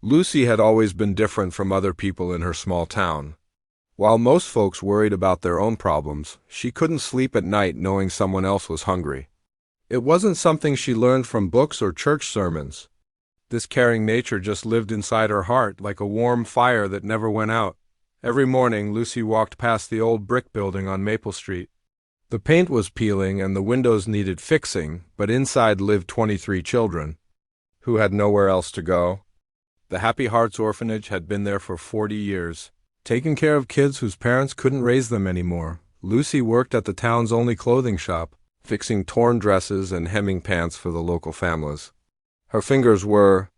Lucy had always been different from other people in her small town. While most folks worried about their own problems, she couldn't sleep at night knowing someone else was hungry. It wasn't something she learned from books or church sermons. This caring nature just lived inside her heart like a warm fire that never went out. Every morning, Lucy walked past the old brick building on Maple Street. The paint was peeling and the windows needed fixing, but inside lived 23 children, who had nowhere else to go. The Happy Hearts Orphanage had been there for 40 years, taking care of kids whose parents couldn't raise them anymore. Lucy worked at the town's only clothing shop, fixing torn dresses and hemming pants for the local families. Her fingers were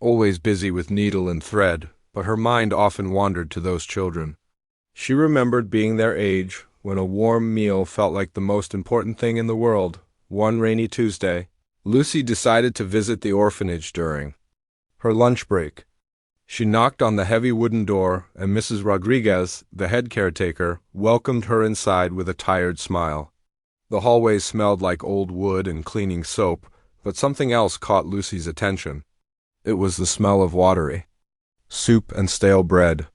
always busy with needle and thread, but her mind often wandered to those children. She remembered being their age when a warm meal felt like the most important thing in the world. One rainy Tuesday, Lucy decided to visit the orphanage during her lunch break. She knocked on the heavy wooden door, and Mrs. Rodriguez, the head caretaker, welcomed her inside with a tired smile. The hallways smelled like old wood and cleaning soap, but something else caught Lucy's attention. It was the smell of watery soup and stale bread.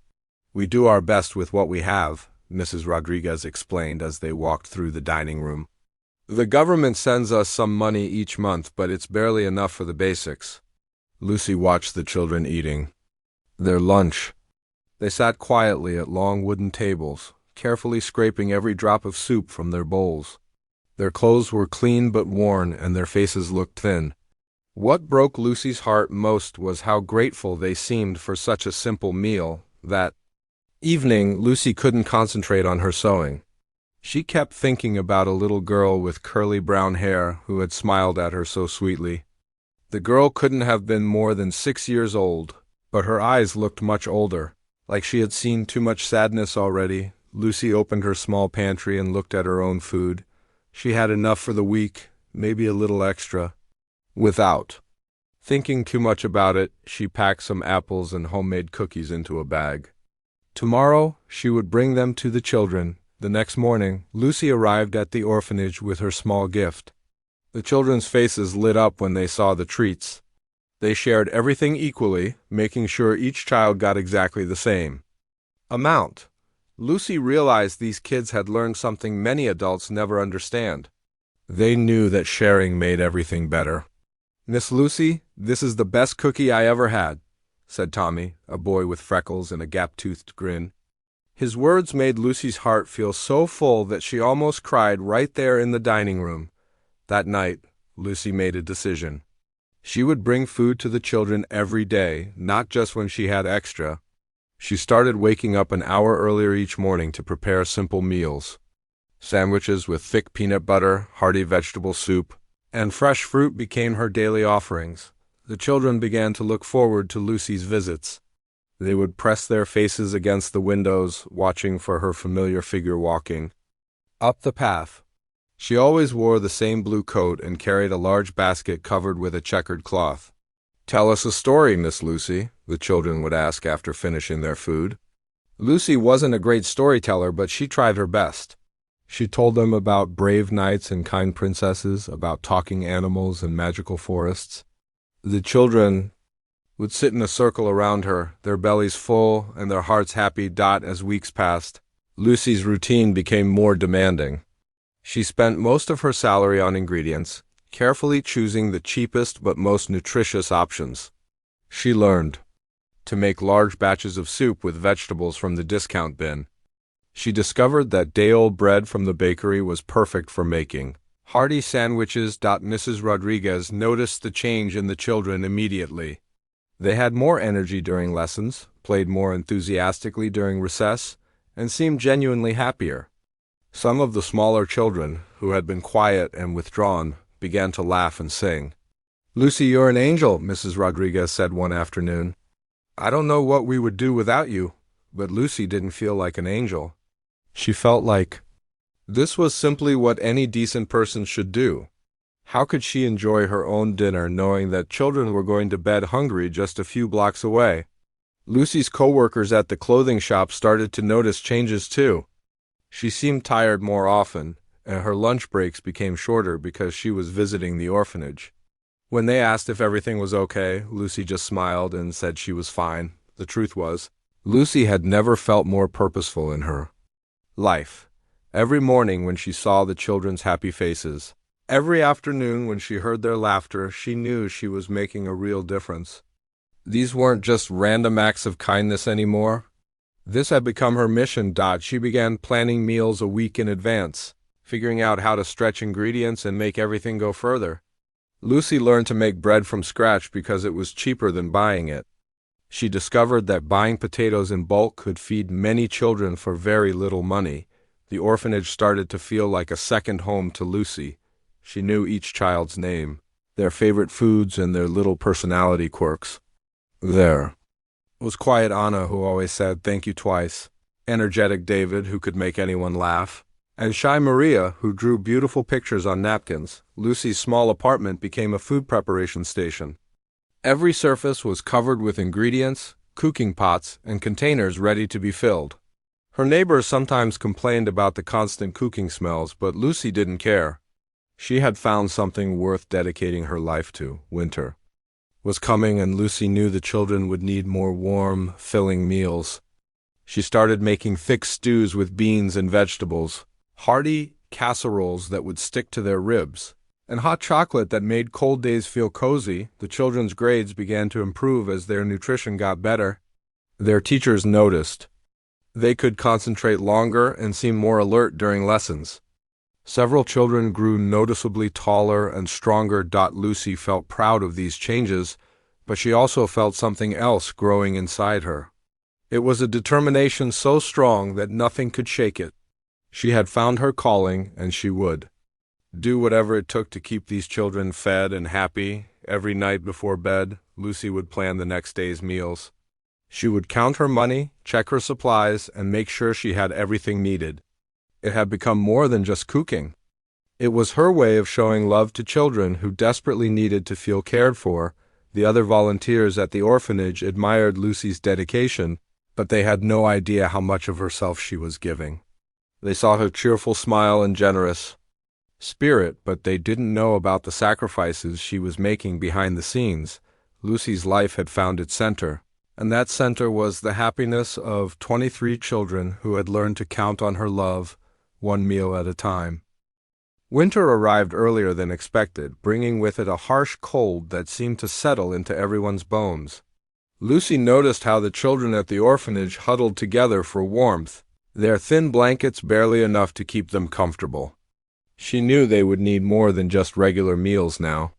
"We do our best with what we have," Mrs. Rodriguez explained as they walked through the dining room. "The government sends us some money each month, but it's barely enough for the basics." Lucy watched the children eating their lunch. They sat quietly at long wooden tables, carefully scraping every drop of soup from their bowls. Their clothes were clean but worn, and their faces looked thin. What broke Lucy's heart most was how grateful they seemed for such a simple meal. That evening, Lucy couldn't concentrate on her sewing. She kept thinking about a little girl with curly brown hair who had smiled at her so sweetly. The girl couldn't have been more than 6 years old, but her eyes looked much older, like she had seen too much sadness already. Lucy opened her small pantry and looked at her own food. She had enough for the week, maybe a little extra. Without thinking too much about it, she packed some apples and homemade cookies into a bag. Tomorrow, she would bring them to the children. The next morning, Lucy arrived at the orphanage with her small gift. The children's faces lit up when they saw the treats. They shared everything equally, making sure each child got exactly the same amount. Lucy realized these kids had learned something many adults never understand. They knew that sharing made everything better. "Miss Lucy, this is the best cookie I ever had," said Tommy, a boy with freckles and a gap-toothed grin. His words made Lucy's heart feel so full that she almost cried right there in the dining room. That night, Lucy made a decision. She would bring food to the children every day, not just when she had extra. She started waking up an hour earlier each morning to prepare simple meals. Sandwiches with thick peanut butter, hearty vegetable soup, and fresh fruit became her daily offerings. The children began to look forward to Lucy's visits. They would press their faces against the windows, watching for her familiar figure walking up the path. She always wore the same blue coat and carried a large basket covered with a checkered cloth. "Tell us a story, Miss Lucy," the children would ask after finishing their food. Lucy wasn't a great storyteller, but she tried her best. She told them about brave knights and kind princesses, about talking animals and magical forests. The children would sit in a circle around her, their bellies full and their hearts happy. As weeks passed, Lucy's routine became more demanding. She spent most of her salary on ingredients, carefully choosing the cheapest but most nutritious options. She learned to make large batches of soup with vegetables from the discount bin. She discovered that day-old bread from the bakery was perfect for making hearty sandwiches. Mrs. Rodriguez noticed the change in the children immediately. They had more energy during lessons, played more enthusiastically during recess, and seemed genuinely happier. Some of the smaller children, who had been quiet and withdrawn, began to laugh and sing. "Lucy, you're an angel," Mrs. Rodriguez said one afternoon. "I don't know what we would do without you." But Lucy didn't feel like an angel. She felt like this was simply what any decent person should do. How could she enjoy her own dinner knowing that children were going to bed hungry just a few blocks away? Lucy's co-workers at the clothing shop started to notice changes too. She seemed tired more often, and her lunch breaks became shorter because she was visiting the orphanage. When they asked if everything was okay, Lucy just smiled and said she was fine. The truth was, Lucy had never felt more purposeful in her life. Every morning when she saw the children's happy faces, every afternoon when she heard their laughter, she knew she was making a real difference. These weren't just random acts of kindness anymore. This had become her mission. She began planning meals a week in advance, figuring out how to stretch ingredients and make everything go further. Lucy learned to make bread from scratch because it was cheaper than buying it. She discovered that buying potatoes in bulk could feed many children for very little money. The orphanage started to feel like a second home to Lucy. She knew each child's name, their favorite foods, and their little personality quirks. There was quiet Anna, who always said thank you twice, energetic David, who could make anyone laugh, and shy Maria, who drew beautiful pictures on napkins. Lucy's small apartment became a food preparation station. Every surface was covered with ingredients, cooking pots, and containers ready to be filled. Her neighbors sometimes complained about the constant cooking smells, but Lucy didn't care. She had found something worth dedicating her life to. Winter was coming, and Lucy knew the children would need more warm, filling meals. She started making thick stews with beans and vegetables, hearty casseroles that would stick to their ribs, and hot chocolate that made cold days feel cozy. The children's grades began to improve as their nutrition got better. Their teachers noticed. They could concentrate longer and seem more alert during lessons. Several children grew noticeably taller and stronger. Lucy felt proud of these changes, but she also felt something else growing inside her. It was a determination so strong that nothing could shake it. She had found her calling, and she would do whatever it took to keep these children fed and happy. Every night before bed, Lucy would plan the next day's meals. She would count her money, check her supplies, and make sure she had everything needed. It had become more than just cooking. It was her way of showing love to children who desperately needed to feel cared for. The other volunteers at the orphanage admired Lucy's dedication, but they had no idea how much of herself she was giving. They saw her cheerful smile and generous spirit, but they didn't know about the sacrifices she was making behind the scenes. Lucy's life had found its center, and that center was the happiness of 23 children who had learned to count on her love, one meal at a time. Winter arrived earlier than expected, bringing with it a harsh cold that seemed to settle into everyone's bones. Lucy noticed how the children at the orphanage huddled together for warmth, their thin blankets barely enough to keep them comfortable. She knew they would need more than just regular meals now.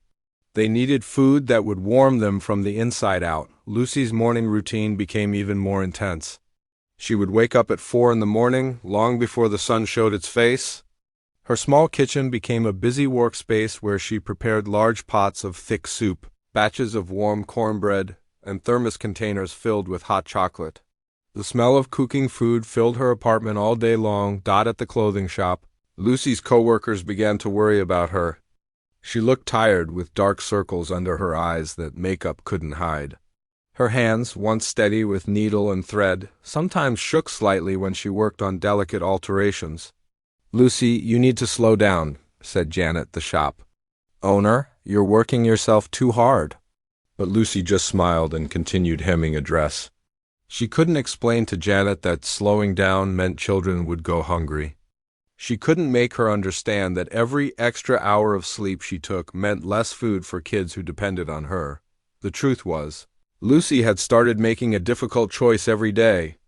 They needed food that would warm them from the inside out. Lucy's morning routine became even more intense. She would wake up at 4 in the morning, long before the sun showed its face. Her small kitchen became a busy workspace where she prepared large pots of thick soup, batches of warm cornbread, and thermos containers filled with hot chocolate. The smell of cooking food filled her apartment all day long. At the clothing shop, Lucy's coworkers began to worry about her. She looked tired, with dark circles under her eyes that makeup couldn't hide. Her hands, once steady with needle and thread, sometimes shook slightly when she worked on delicate alterations. "Lucy, you need to slow down," said Janet, the shop owner. "You're working yourself too hard." But Lucy just smiled and continued hemming a dress. She couldn't explain to Janet that slowing down meant children would go hungry. She couldn't make her understand that every extra hour of sleep she took meant less food for kids who depended on her. The truth was, Lucy had started making a difficult choice every day.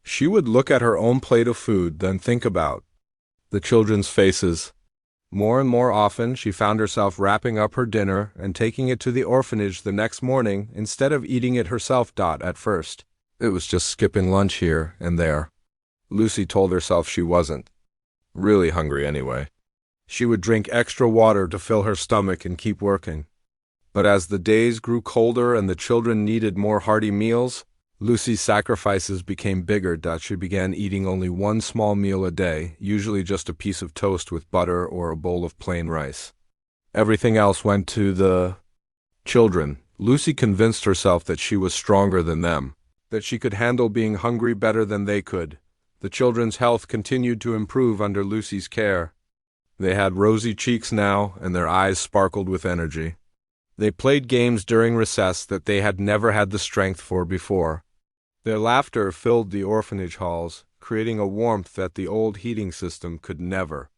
She would look at her own plate of food, then think about the children's faces. More and more often, she found herself wrapping up her dinner and taking it to the orphanage the next morning instead of eating it herself. At first, it was just skipping lunch here and there. Lucy told herself she wasn't really hungry anyway. She would drink extra water to fill her stomach and keep working. But as the days grew colder and the children needed more hearty meals, Lucy's sacrifices became bigger. She began eating only one small meal a day, usually just a piece of toast with butter or a bowl of plain rice. Everything else went to the children. Lucy convinced herself that she was stronger than them, that she could handle being hungry better than they could. The children's health continued to improve under Lucy's care. They had rosy cheeks now, and their eyes sparkled with energy. They played games during recess that they had never had the strength for before. Their laughter filled the orphanage halls, creating a warmth that the old heating system could never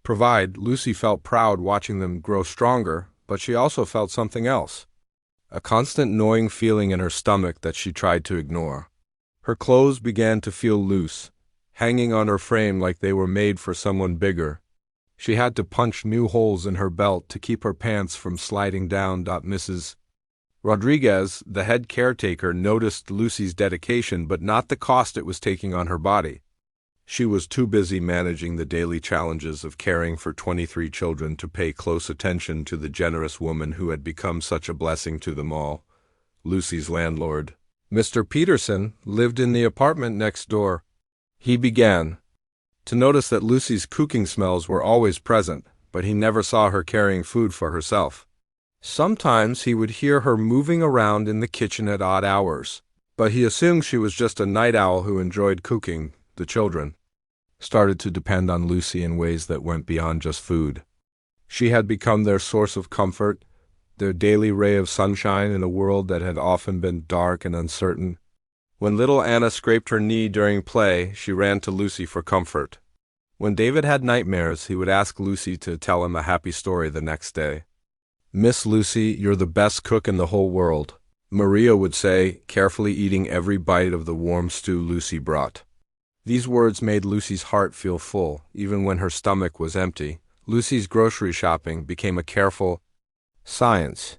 provide. Lucy felt proud watching them grow stronger, but she also felt something else. A constant gnawing feeling in her stomach that she tried to ignore. Her clothes began to feel loose, hanging on her frame like they were made for someone bigger. She had to punch new holes in her belt to keep her pants from sliding down. Mrs. Rodriguez, the head caretaker, noticed Lucy's dedication but not the cost it was taking on her body. She was too busy managing the daily challenges of caring for 23 children to pay close attention to the generous woman who had become such a blessing to them all. Lucy's landlord, Mr. Peterson, lived in the apartment next door. He began to notice that Lucy's cooking smells were always present, but he never saw her carrying food for herself. Sometimes he would hear her moving around in the kitchen at odd hours, but he assumed she was just a night owl who enjoyed cooking. The children started to depend on Lucy in ways that went beyond just food. She had become their source of comfort, their daily ray of sunshine in a world that had often been dark and uncertain. When little Anna scraped her knee during play, she ran to Lucy for comfort. When David had nightmares, he would ask Lucy to tell him a happy story the next day. "Miss Lucy, you're the best cook in the whole world," Maria would say, carefully eating every bite of the warm stew Lucy brought. These words made Lucy's heart feel full, even when her stomach was empty. Lucy's grocery shopping became a careful science.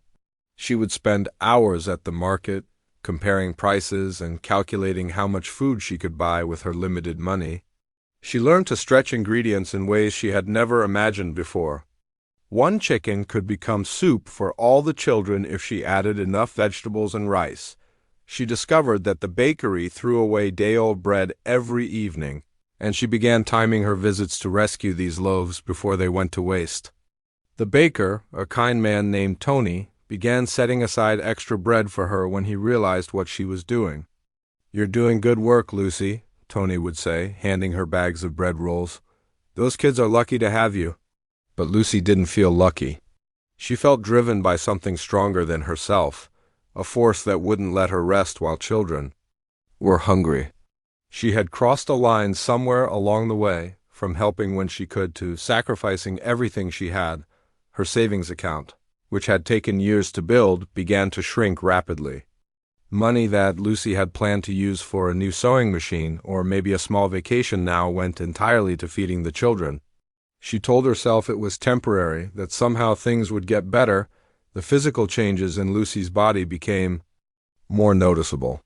She would spend hours at the market, comparing prices and calculating how much food she could buy with her limited money. She learned to stretch ingredients in ways she had never imagined before. One chicken could become soup for all the children if she added enough vegetables and rice. She discovered that the bakery threw away day-old bread every evening, and she began timing her visits to rescue these loaves before they went to waste. The baker, a kind man named Tony, began setting aside extra bread for her when he realized what she was doing. "You're doing good work, Lucy," Tony would say, handing her bags of bread rolls. "Those kids are lucky to have you." But Lucy didn't feel lucky. She felt driven by something stronger than herself, a force that wouldn't let her rest while children were hungry. She had crossed a line somewhere along the way, from helping when she could to sacrificing everything she had. Her savings account, which had taken years to build, began to shrink rapidly. Money that Lucy had planned to use for a new sewing machine or maybe a small vacation now went entirely to feeding the children. She told herself it was temporary, that somehow things would get better. The physical changes in Lucy's body became more noticeable.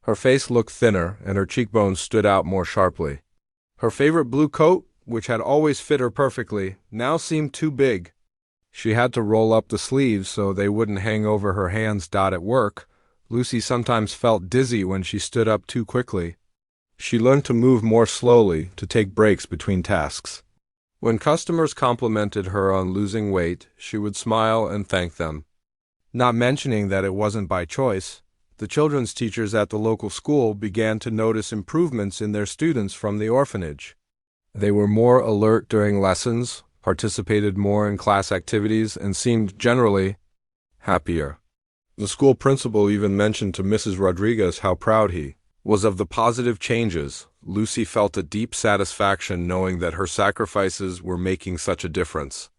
Her face looked thinner, and her cheekbones stood out more sharply. Her favorite blue coat, which had always fit her perfectly, now seemed too big. She had to roll up the sleeves so they wouldn't hang over her hands. At work, Lucy sometimes felt dizzy when she stood up too quickly. She learned to move more slowly, to take breaks between tasks. When customers complimented her on losing weight, she would smile and thank them, not mentioning that it wasn't by choice. The children's teachers at the local school began to notice improvements in their students from the orphanage. They were more alert during lessons, participated more in class activities, and seemed generally happier. The school principal even mentioned to Mrs. Rodriguez how proud he was of the positive changes. Lucy felt a deep satisfaction knowing that her sacrifices were making such a difference.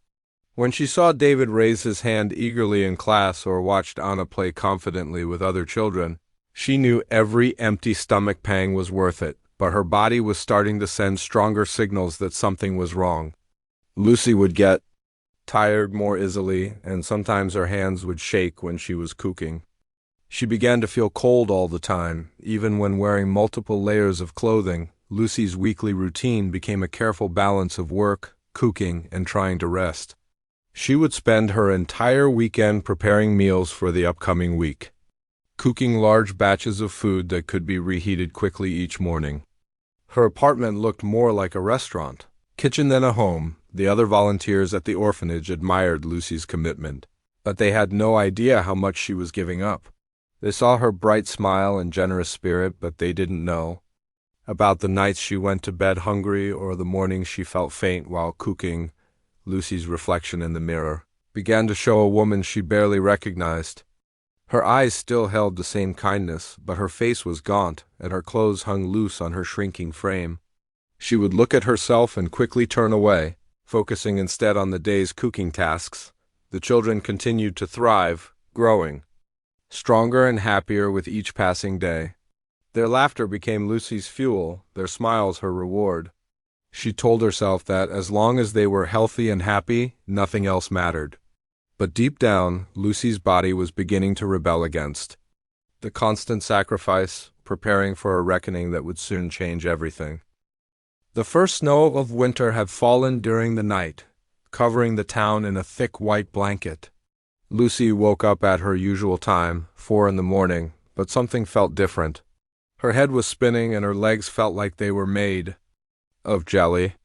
When she saw David raise his hand eagerly in class or watched Anna play confidently with other children, she knew every empty stomach pang was worth it, but her body was starting to send stronger signals that something was wrong. Lucy would get tired more easily, and sometimes her hands would shake when she was cooking. She began to feel cold all the time, even when wearing multiple layers of clothing. Lucy's weekly routine became a careful balance of work, cooking, and trying to rest. She would spend her entire weekend preparing meals for the upcoming week, cooking large batches of food that could be reheated quickly each morning. Her apartment looked more like a restaurant, kitchen than a home. The other volunteers at the orphanage admired Lucy's commitment, but they had no idea how much she was giving up. They saw her bright smile and generous spirit, but they didn't know about the nights she went to bed hungry or the mornings she felt faint while cooking. Lucy's reflection in the mirror began to show a woman she barely recognized. Her eyes still held the same kindness, but her face was gaunt, and her clothes hung loose on her shrinking frame. She would look at herself and quickly turn away, focusing instead on the day's cooking tasks. The children continued to thrive, growing stronger and happier with each passing day. Their laughter became Lucy's fuel, their smiles her reward. She told herself that as long as they were healthy and happy, nothing else mattered. But deep down, Lucy's body was beginning to rebel against the constant sacrifice, preparing for a reckoning that would soon change everything. The first snow of winter had fallen during the night, covering the town in a thick white blanket. Lucy woke up at her usual time, 4 in the morning, but something felt different. Her head was spinning and her legs felt like they were made of jelly.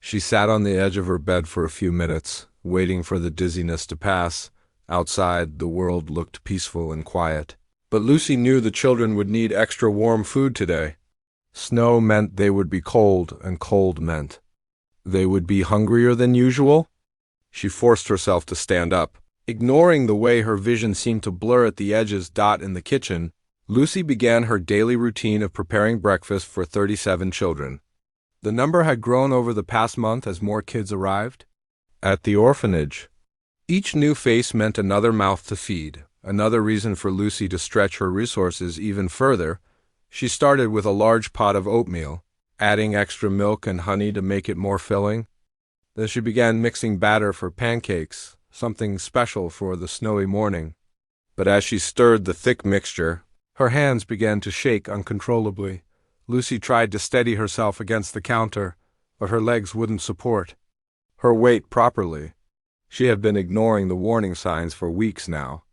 She sat on the edge of her bed for a few minutes, waiting for the dizziness to pass. Outside, the world looked peaceful and quiet. But Lucy knew the children would need extra warm food today. Snow meant they would be cold, and cold meant they would be hungrier than usual. She forced herself to stand up. Ignoring the way her vision seemed to blur at the edges. In the kitchen, Lucy began her daily routine of preparing breakfast for 37 children. The number had grown over the past month as more kids arrived at the orphanage. Each new face meant another mouth to feed, another reason for Lucy to stretch her resources even further. She started with a large pot of oatmeal, adding extra milk and honey to make it more filling. Then she began mixing batter for pancakes, something special for the snowy morning. But as she stirred the thick mixture, her hands began to shake uncontrollably. Lucy tried to steady herself against the counter, but her legs wouldn't support her weight properly. She had been ignoring the warning signs for weeks now.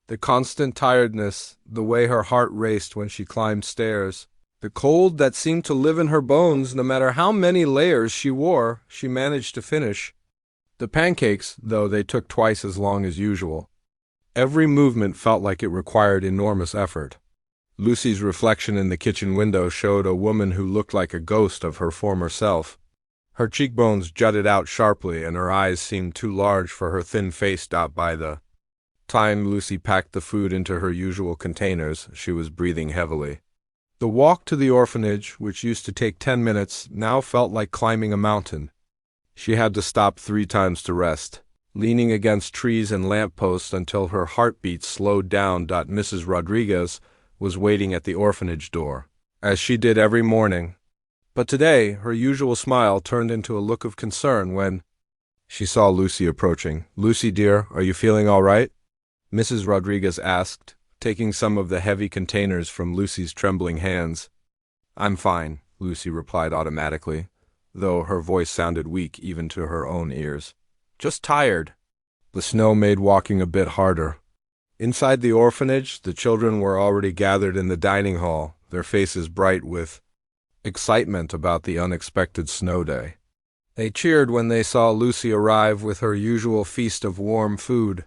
The constant tiredness, the way her heart raced when she climbed stairs, the cold that seemed to live in her bones. No matter how many layers she wore, she managed to finish the pancakes, though they took twice as long as usual. Every movement felt like it required enormous effort. Lucy's reflection in the kitchen window showed a woman who looked like a ghost of her former self. Her cheekbones jutted out sharply, and her eyes seemed too large for her thin face. By the time Lucy packed the food into her usual containers, she was breathing heavily. The walk to the orphanage, which used to take 10 minutes, now felt like climbing a mountain. She had to stop 3 times to rest, leaning against trees and lampposts until her heartbeat slowed down. Mrs. Rodriguez was waiting at the orphanage door, as she did every morning. But today, her usual smile turned into a look of concern when she saw Lucy approaching. "Lucy, dear, are you feeling all right?" Mrs. Rodriguez asked, taking some of the heavy containers from Lucy's trembling hands. "I'm fine," Lucy replied automatically, though her voice sounded weak even to her own ears. "Just tired." The snow made walking a bit harder. Inside the orphanage, the children were already gathered in the dining hall, their faces bright with excitement about the unexpected snow day. They cheered when they saw Lucy arrive with her usual feast of warm food.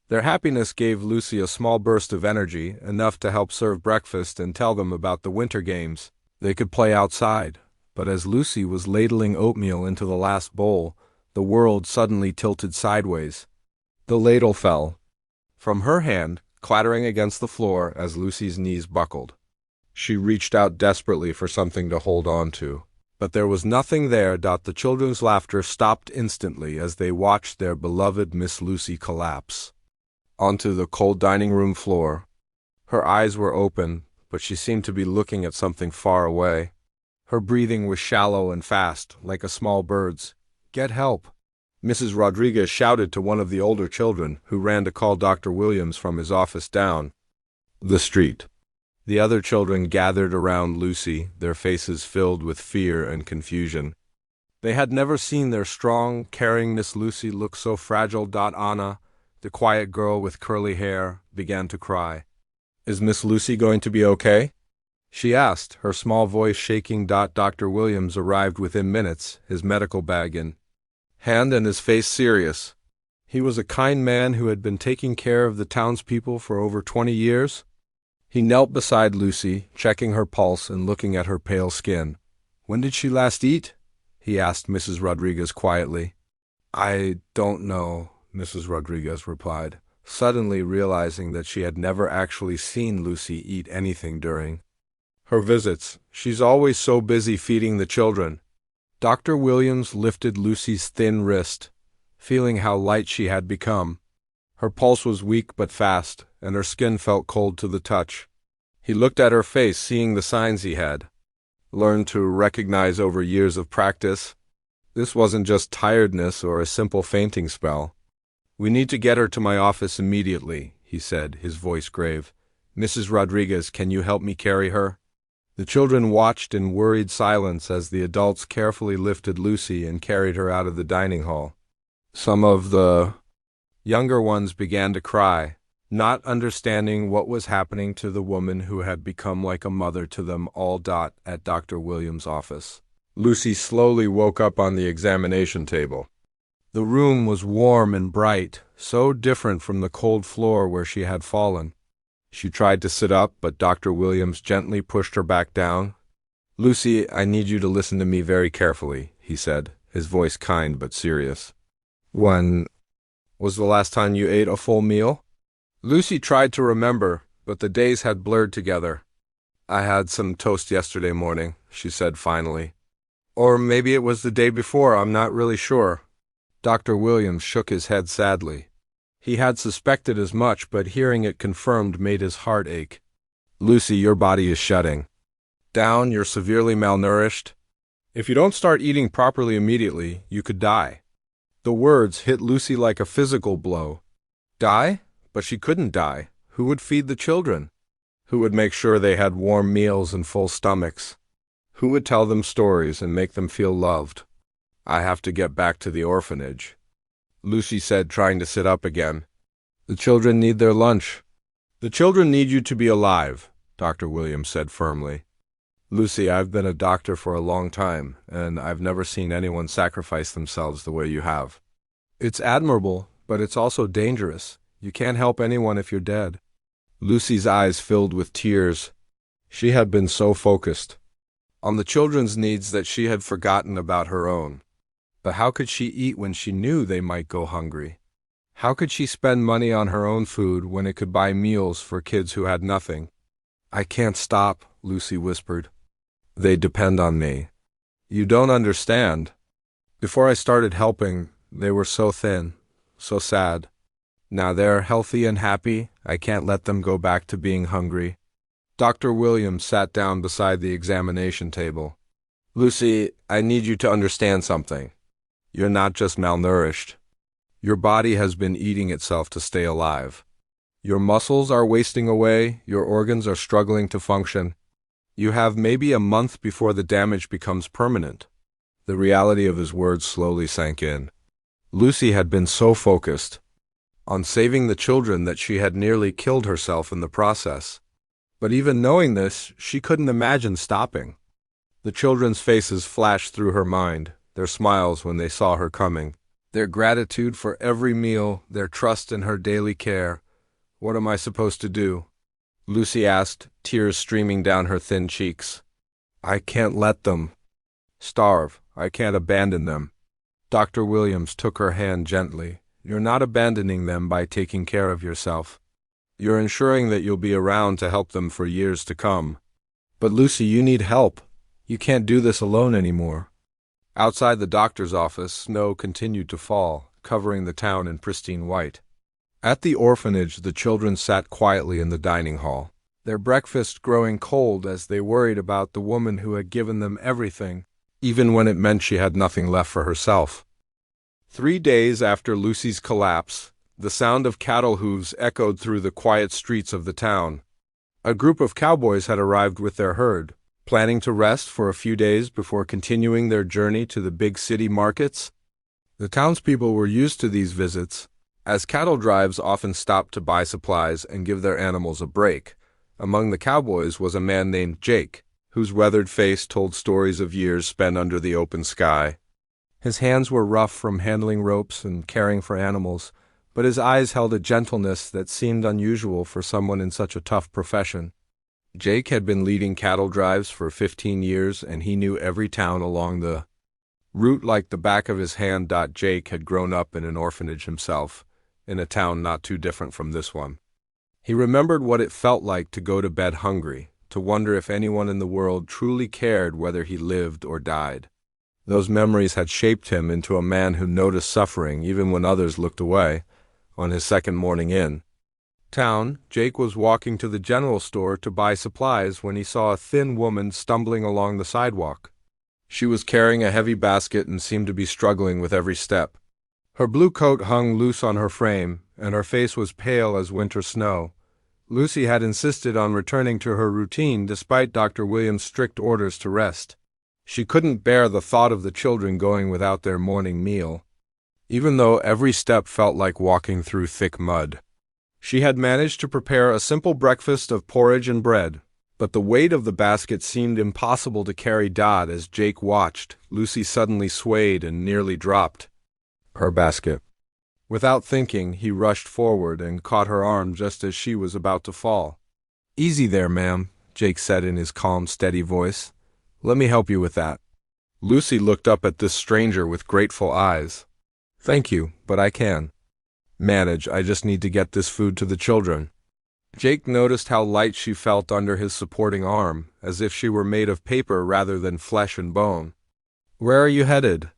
Their happiness gave Lucy a small burst of energy, enough to help serve breakfast and tell them about the winter games they could play outside. But as Lucy was ladling oatmeal into the last bowl, the world suddenly tilted sideways. The ladle fell from her hand, clattering against the floor as Lucy's knees buckled. She reached out desperately for something to hold on to, but there was nothing there. The children's laughter stopped instantly as they watched their beloved Miss Lucy collapse onto the cold dining room floor. Her eyes were open, but she seemed to be looking at something far away. Her breathing was shallow and fast, like a small bird's. "Get help!" Mrs. Rodriguez shouted to one of the older children, who ran to call Dr. Williams from his office down the street. The other children gathered around Lucy, their faces filled with fear and confusion. They had never seen their strong, caring Miss Lucy look so fragile. Anna, the quiet girl with curly hair, began to cry. "Is Miss Lucy going to be okay?" she asked, her small voice shaking. Dr. Williams arrived within minutes, his medical bag in hand and his face serious. He was a kind man who had been taking care of the townspeople for over 20 years. He knelt beside Lucy, checking her pulse and looking at her pale skin. "When did she last eat?" he asked Mrs. Rodriguez quietly. "I don't know," Mrs. Rodriguez replied, suddenly realizing that she had never actually seen Lucy eat anything during her visits. She's always so busy feeding the children. Dr. Williams lifted Lucy's thin wrist, feeling how light she had become. Her pulse was weak but fast, and her skin felt cold to the touch. He looked at her face, seeing the signs he had learned to recognize over years of practice. This wasn't just tiredness or a simple fainting spell. "We need to get her to my office immediately," he said, his voice grave. "Mrs. Rodriguez, can you help me carry her?" The children watched in worried silence as the adults carefully lifted Lucy and carried her out of the dining hall. Some of the younger ones began to cry, not understanding what was happening to the woman who had become like a mother to them all. At Dr. Williams' office, Lucy slowly woke up on the examination table. The room was warm and bright, so different from the cold floor where she had fallen. She tried to sit up, but Dr. Williams gently pushed her back down. "Lucy, I need you to listen to me very carefully," he said, his voice kind but serious. "When was the last time you ate a full meal?" Lucy tried to remember, but the days had blurred together. "I had some toast yesterday morning," she said finally. "Or maybe it was the day before, I'm not really sure." Dr. Williams shook his head sadly. He had suspected as much, but hearing it confirmed made his heart ache. "Lucy, your body is shutting down. You're severely malnourished. If you don't start eating properly immediately, you could die." The words hit Lucy like a physical blow. Die? But she couldn't die. Who would feed the children? Who would make sure they had warm meals and full stomachs? Who would tell them stories and make them feel loved? "I have to get back to the orphanage," Lucy said, trying to sit up again. "The children need their lunch." "The children need you to be alive," Dr. Williams said firmly. "Lucy, I've been a doctor for a long time, and I've never seen anyone sacrifice themselves the way you have. It's admirable, but it's also dangerous. You can't help anyone if you're dead." Lucy's eyes filled with tears. She had been so focused on the children's needs that she had forgotten about her own. But how could she eat when she knew they might go hungry? How could she spend money on her own food when it could buy meals for kids who had nothing? "I can't stop," Lucy whispered. "They depend on me. You don't understand. Before I started helping, they were so thin, so sad. Now they're healthy and happy. I can't let them go back to being hungry." Dr. Williams sat down beside the examination table. "Lucy, I need you to understand something. You're not just malnourished. Your body has been eating itself to stay alive. Your muscles are wasting away, your organs are struggling to function. You have maybe a month before the damage becomes permanent." The reality of his words slowly sank in. Lucy had been so focused on saving the children that she had nearly killed herself in the process. But even knowing this, she couldn't imagine stopping. The children's faces flashed through her mind, their smiles when they saw her coming, their gratitude for every meal, their trust in her daily care. "What am I supposed to do?" Lucy asked, tears streaming down her thin cheeks. "I can't let them starve. I can't abandon them." Dr. Williams took her hand gently. "You're not abandoning them by taking care of yourself. You're ensuring that you'll be around to help them for years to come." "But Lucy, you need help. You can't do this alone anymore." Outside the doctor's office, snow continued to fall, covering the town in pristine white. At the orphanage, the children sat quietly in the dining hall, their breakfast growing cold as they worried about the woman who had given them everything, even when it meant she had nothing left for herself. 3 days after Lucy's collapse, the sound of cattle hooves echoed through the quiet streets of the town. A group of cowboys had arrived with their herd, planning to rest for a few days before continuing their journey to the big city markets. The townspeople were used to these visits, as cattle drives often stopped to buy supplies and give their animals a break. Among the cowboys was a man named Jake, whose weathered face told stories of years spent under the open sky. His hands were rough from handling ropes and caring for animals, but his eyes held a gentleness that seemed unusual for someone in such a tough profession. Jake had been leading cattle drives for 15 years, and he knew every town along the root like the back of his hand. Jake had grown up in an orphanage himself, in a town not too different from this one. He remembered what it felt like to go to bed hungry, to wonder if anyone in the world truly cared whether he lived or died. Those memories had shaped him into a man who noticed suffering even when others looked away. On his second morning in town, Jake was walking to the general store to buy supplies when he saw a thin woman stumbling along the sidewalk. She was carrying a heavy basket and seemed to be struggling with every step. Her blue coat hung loose on her frame, and her face was pale as winter snow. Lucy had insisted on returning to her routine despite Dr. Williams' strict orders to rest. She couldn't bear the thought of the children going without their morning meal, even though every step felt like walking through thick mud. She had managed to prepare a simple breakfast of porridge and bread, but the weight of the basket seemed impossible to carry. As Jake watched, Lucy suddenly swayed and nearly dropped her basket. Without thinking, he rushed forward and caught her arm just as she was about to fall. "Easy there, ma'am," Jake said in his calm, steady voice. "Let me help you with that." Lucy looked up at this stranger with grateful eyes. "Thank you, but I can manage. I just need to get this food to the children." Jake noticed how light she felt under his supporting arm, as if she were made of paper rather than flesh and bone. "Where are you headed?"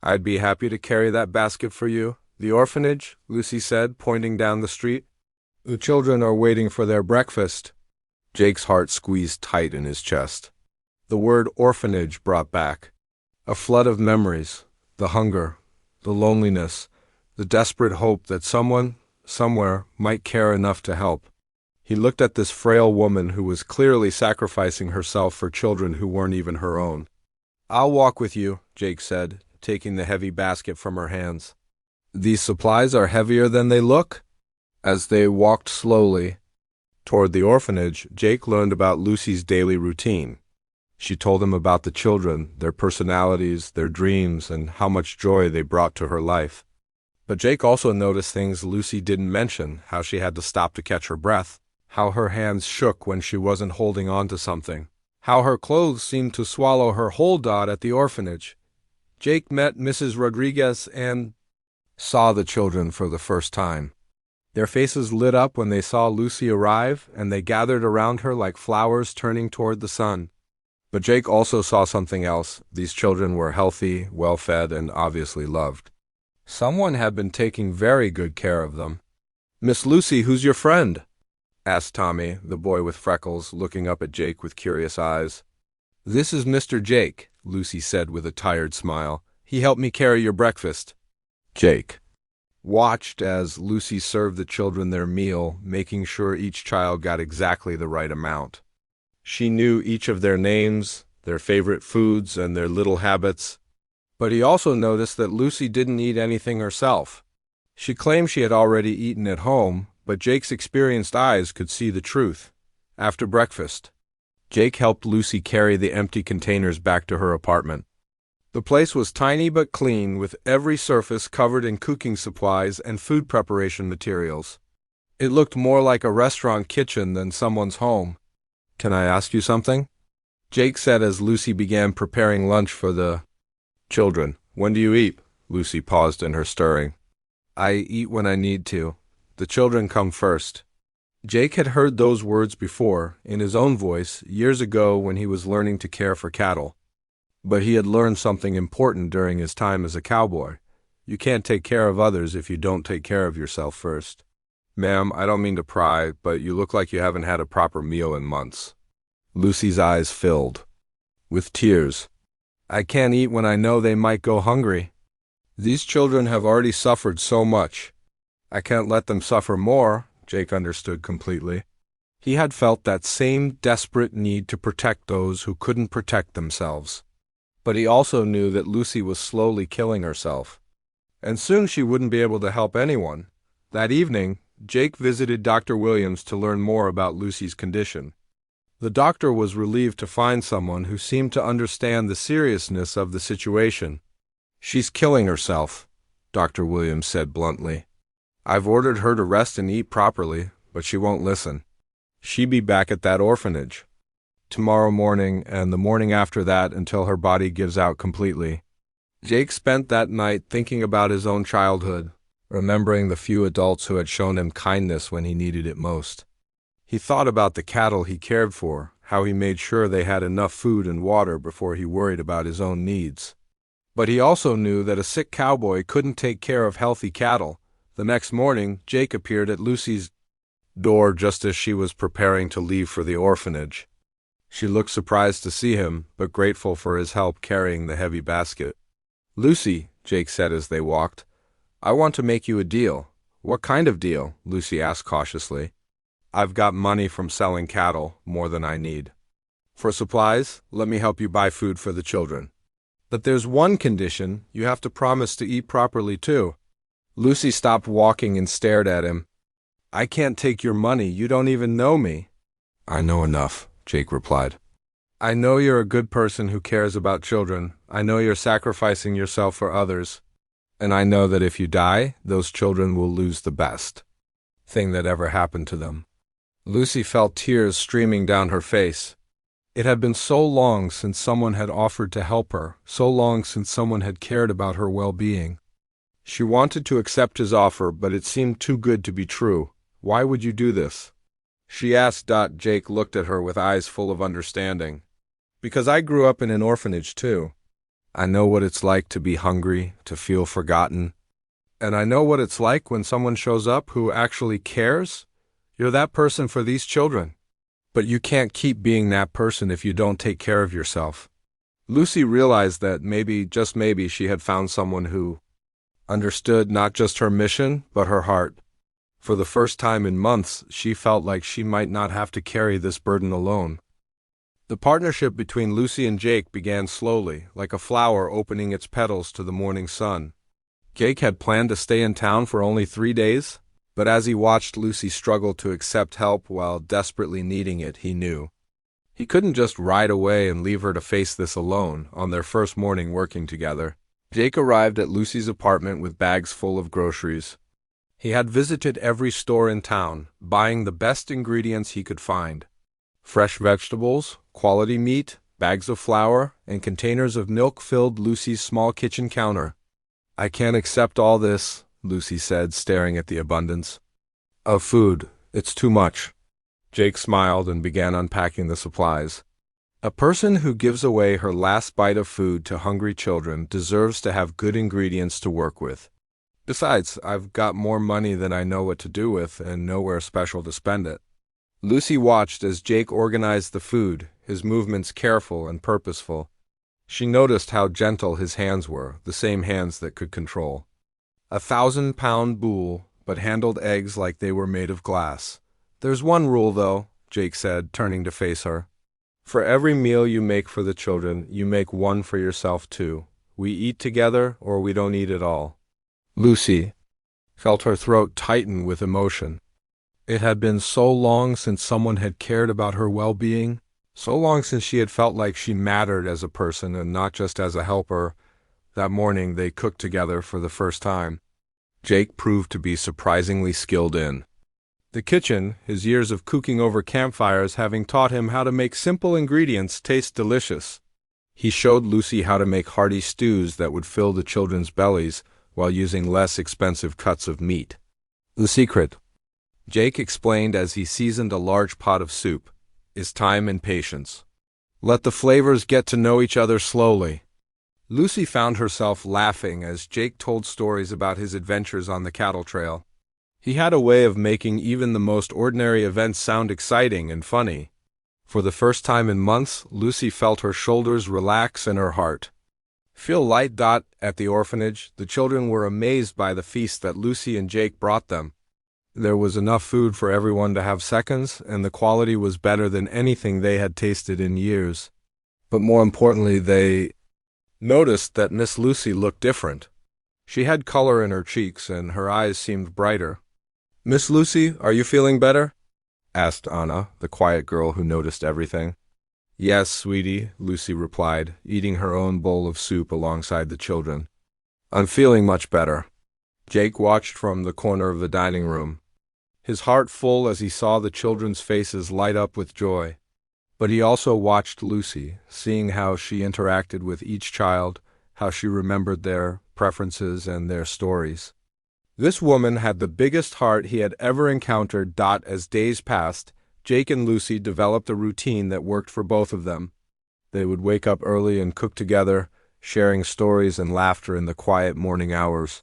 "I'd be happy to carry that basket for you." "The orphanage," Lucy said, pointing down the street. "The children are waiting for their breakfast." Jake's heart squeezed tight in his chest. The word orphanage brought back a flood of memories, the hunger, the loneliness, the desperate hope that someone, somewhere, might care enough to help. He looked at this frail woman who was clearly sacrificing herself for children who weren't even her own. "I'll walk with you," Jake said, taking the heavy basket from her hands. "These supplies are heavier than they look?" As they walked slowly toward the orphanage, Jake learned about Lucy's daily routine. She told him about the children, their personalities, their dreams, and how much joy they brought to her life. But Jake also noticed things Lucy didn't mention, how she had to stop to catch her breath, how her hands shook when she wasn't holding on to something, how her clothes seemed to swallow her whole. At the orphanage, Jake met Mrs. Rodriguez and saw the children for the first time. Their faces lit up when they saw Lucy arrive, and they gathered around her like flowers turning toward the sun. But Jake also saw something else. These children were healthy, well-fed, and obviously loved. Someone had been taking very good care of them. "Miss Lucy, who's your friend?" asked Tommy, the boy with freckles, looking up at Jake with curious eyes. "This is Mr. Jake," Lucy said with a tired smile. "He helped me carry your breakfast." Jake watched as Lucy served the children their meal, making sure each child got exactly the right amount. She knew each of their names, their favorite foods, and their little habits. But he also noticed that Lucy didn't eat anything herself. She claimed she had already eaten at home, but Jake's experienced eyes could see the truth. After breakfast, Jake helped Lucy carry the empty containers back to her apartment. The place was tiny but clean, with every surface covered in cooking supplies and food preparation materials. It looked more like a restaurant kitchen than someone's home. "Can I ask you something?" Jake said as Lucy began preparing lunch for the children. "When do you eat?" Lucy paused in her stirring. "I eat when I need to. The children come first." Jake had heard those words before, in his own voice, years ago when he was learning to care for cattle. But he had learned something important during his time as a cowboy. You can't take care of others if you don't take care of yourself first. "Ma'am, I don't mean to pry, but you look like you haven't had a proper meal in months." Lucy's eyes filled with tears. "I can't eat when I know they might go hungry. These children have already suffered so much. I can't let them suffer more." Jake understood completely. He had felt that same desperate need to protect those who couldn't protect themselves. But he also knew that Lucy was slowly killing herself, and soon she wouldn't be able to help anyone. That evening, Jake visited Dr. Williams to learn more about Lucy's condition. The doctor was relieved to find someone who seemed to understand the seriousness of the situation. "She's killing herself," Dr. Williams said bluntly. "I've ordered her to rest and eat properly, but she won't listen. She'll be back at that orphanage tomorrow morning and the morning after that until her body gives out completely." Jake spent that night thinking about his own childhood, remembering the few adults who had shown him kindness when he needed it most. He thought about the cattle he cared for, how he made sure they had enough food and water before he worried about his own needs. But he also knew that a sick cowboy couldn't take care of healthy cattle. The next morning, Jake appeared at Lucy's door just as she was preparing to leave for the orphanage. She looked surprised to see him, but grateful for his help carrying the heavy basket. "Lucy," Jake said as they walked, "I want to make you a deal." "What kind of deal?" Lucy asked cautiously. "I've got money from selling cattle, more than I need. For supplies, let me help you buy food for the children. But there's one condition: you have to promise to eat properly too." Lucy stopped walking and stared at him. "I can't take your money, you don't even know me." "I know enough," Jake replied. "I know you're a good person who cares about children. I know you're sacrificing yourself for others. And I know that if you die, those children will lose the best thing that ever happened to them." Lucy felt tears streaming down her face. It had been so long since someone had offered to help her, so long since someone had cared about her well-being. She wanted to accept his offer, but it seemed too good to be true. "Why would you do this?" she asked. Jake looked at her with eyes full of understanding. "Because I grew up in an orphanage too. I know what it's like to be hungry, to feel forgotten. And I know what it's like when someone shows up who actually cares. You're that person for these children. But you can't keep being that person if you don't take care of yourself." Lucy realized that maybe, just maybe, she had found someone who understood not just her mission, but her heart. For the first time in months, she felt like she might not have to carry this burden alone. The partnership between Lucy and Jake began slowly, like a flower opening its petals to the morning sun. Jake had planned to stay in town for only 3 days, but as he watched Lucy struggle to accept help while desperately needing it, he knew he couldn't just ride away and leave her to face this alone. On their first morning working together, Jake arrived at Lucy's apartment with bags full of groceries. He had visited every store in town, buying the best ingredients he could find: fresh vegetables, quality meat, bags of flour, and containers of milk filled Lucy's small kitchen counter. "I can't accept all this," Lucy said, staring at the abundance of food. "It's too much." Jake smiled and began unpacking the supplies. A person who gives away her last bite of food to hungry children deserves to have good ingredients to work with. Besides, I've got more money than I know what to do with and nowhere special to spend it. Lucy watched as Jake organized the food, his movements careful and purposeful. She noticed how gentle his hands were, the same hands that could control 1,000-pound bull, but handled eggs like they were made of glass. "There's one rule, though," Jake said, turning to face her. "For every meal you make for the children, you make one for yourself too. We eat together, or we don't eat at all." Lucy felt her throat tighten with emotion. It had been so long since someone had cared about her well-being, so long since she had felt like she mattered as a person and not just as a helper. That morning they cooked together for the first time. Jake proved to be surprisingly skilled in the kitchen, his years of cooking over campfires having taught him how to make simple ingredients taste delicious. He showed Lucy how to make hearty stews that would fill the children's bellies while using less expensive cuts of meat. "The secret," Jake explained as he seasoned a large pot of soup, "is time and patience. Let the flavors get to know each other slowly." Lucy found herself laughing as Jake told stories about his adventures on the cattle trail. He had a way of making even the most ordinary events sound exciting and funny. For the first time in months, Lucy felt her shoulders relax and her heart feel light. At the orphanage, the children were amazed by the feast that Lucy and Jake brought them. There was enough food for everyone to have seconds, and the quality was better than anything they had tasted in years. But more importantly, they noticed that Miss Lucy looked different. She had color in her cheeks, and her eyes seemed brighter. "Miss Lucy, are you feeling better?" asked Anna, the quiet girl who noticed everything. "Yes, sweetie," Lucy replied, eating her own bowl of soup alongside the children. "I'm feeling much better." Jake watched from the corner of the dining room, his heart full as he saw the children's faces light up with joy. But he also watched Lucy, seeing how she interacted with each child, how she remembered their preferences and their stories. This woman had the biggest heart he had ever encountered. As days passed, Jake and Lucy developed a routine that worked for both of them. They would wake up early and cook together, sharing stories and laughter in the quiet morning hours.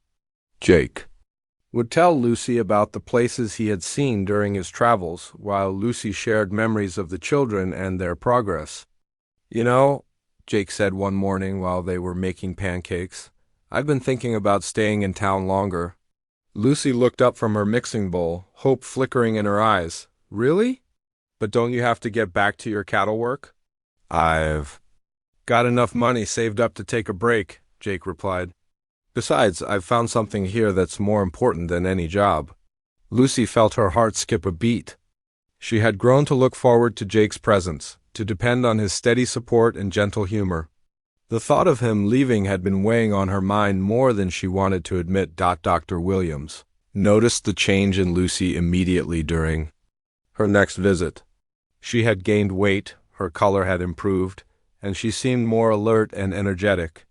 Jake would tell Lucy about the places he had seen during his travels, while Lucy shared memories of the children and their progress. "You know," Jake said one morning while they were making pancakes, "I've been thinking about staying in town longer." Lucy looked up from her mixing bowl, hope flickering in her eyes. "Really? But don't you have to get back to your cattle work?" "I've got enough money saved up to take a break," Jake replied. "Besides, I've found something here that's more important than any job." Lucy felt her heart skip a beat. She had grown to look forward to Jake's presence, to depend on his steady support and gentle humor. The thought of him leaving had been weighing on her mind more than she wanted to admit. Dr. Williams noticed the change in Lucy immediately during her next visit. She had gained weight, her color had improved, and she seemed more alert and energetic.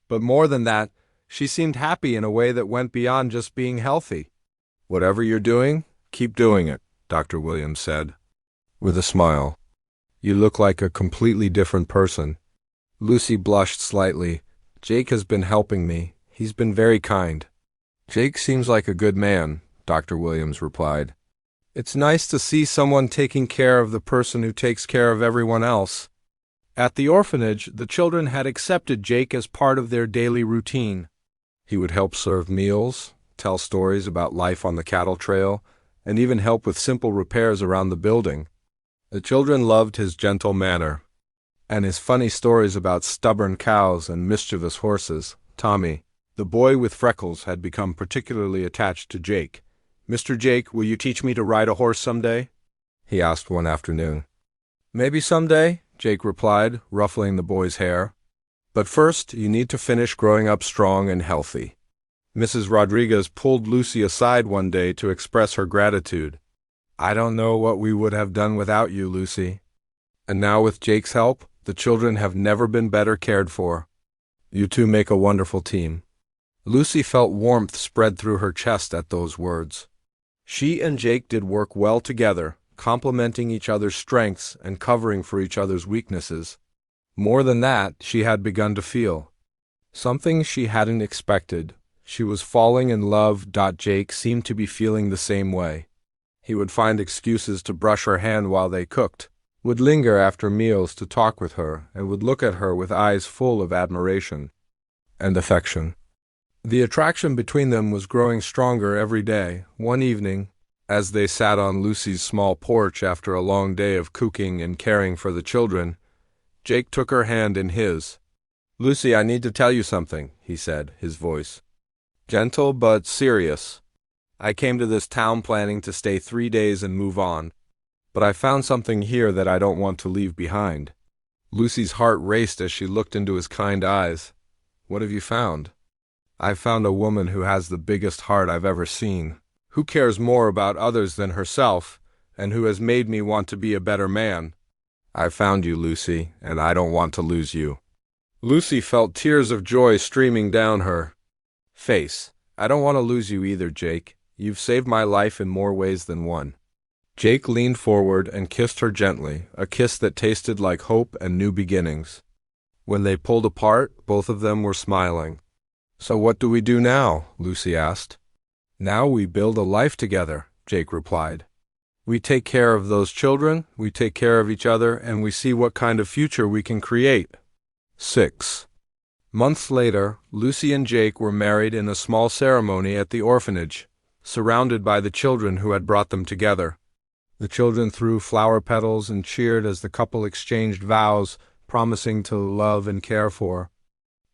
But more than that, she seemed happy in a way that went beyond just being healthy. "Whatever you're doing, keep doing it," Dr. Williams said, with a smile. "You look like a completely different person." Lucy blushed slightly. "Jake has been helping me. He's been very kind." "Jake seems like a good man," Dr. Williams replied. "It's nice to see someone taking care of the person who takes care of everyone else." At the orphanage, the children had accepted Jake as part of their daily routine. He would help serve meals, tell stories about life on the cattle trail, and even help with simple repairs around the building. The children loved his gentle manner and his funny stories about stubborn cows and mischievous horses. Tommy, the boy with freckles, had become particularly attached to Jake. "Mr. Jake, will you teach me to ride a horse someday?" he asked one afternoon. "Maybe someday," Jake replied, ruffling the boy's hair. "But first, you need to finish growing up strong and healthy." Mrs. Rodriguez pulled Lucy aside one day to express her gratitude. "I don't know what we would have done without you, Lucy. And now with Jake's help, the children have never been better cared for. You two make a wonderful team." Lucy felt warmth spread through her chest at those words. She and Jake did work well together, complementing each other's strengths and covering for each other's weaknesses. More than that, she had begun to feel something she hadn't expected. She was falling in love. Jake seemed to be feeling the same way. He would find excuses to brush her hand while they cooked, would linger after meals to talk with her, and would look at her with eyes full of admiration and affection. The attraction between them was growing stronger every day. One evening, as they sat on Lucy's small porch after a long day of cooking and caring for the children, Jake took her hand in his. "Lucy, I need to tell you something," he said, his voice gentle but serious. "I came to this town planning to stay 3 days and move on. But I found something here that I don't want to leave behind." Lucy's heart raced as she looked into his kind eyes. "What have you found?" "I've found a woman who has the biggest heart I've ever seen, who cares more about others than herself, and who has made me want to be a better man. I've found you, Lucy, and I don't want to lose you." Lucy felt tears of joy streaming down her face. "I don't want to lose you either, Jake. You've saved my life in more ways than one." Jake leaned forward and kissed her gently, a kiss that tasted like hope and new beginnings. When they pulled apart, both of them were smiling. "So what do we do now?" Lucy asked. "Now we build a life together," Jake replied. "We take care of those children, we take care of each other, and we see what kind of future we can create." 6 months later, Lucy and Jake were married in a small ceremony at the orphanage, surrounded by the children who had brought them together. The children threw flower petals and cheered as the couple exchanged vows, promising to love and care for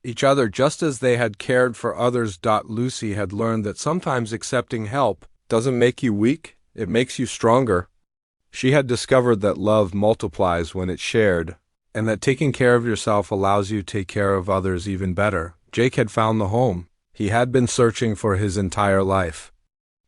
each other just as they had cared for others. Lucy had learned that sometimes accepting help doesn't make you weak, it makes you stronger. She had discovered that love multiplies when it's shared, and that taking care of yourself allows you to take care of others even better. Jake had found the home he had been searching for his entire life.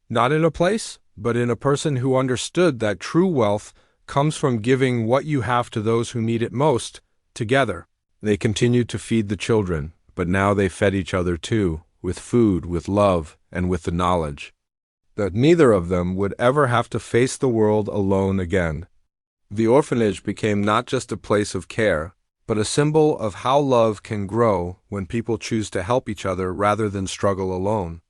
Not in a place, but in a person who understood that true wealth comes from giving what you have to those who need it most. Together, they continued to feed the children, but now they fed each other too, with food, with love, and with the knowledge that neither of them would ever have to face the world alone again. The orphanage became not just a place of care, but a symbol of how love can grow when people choose to help each other rather than struggle alone.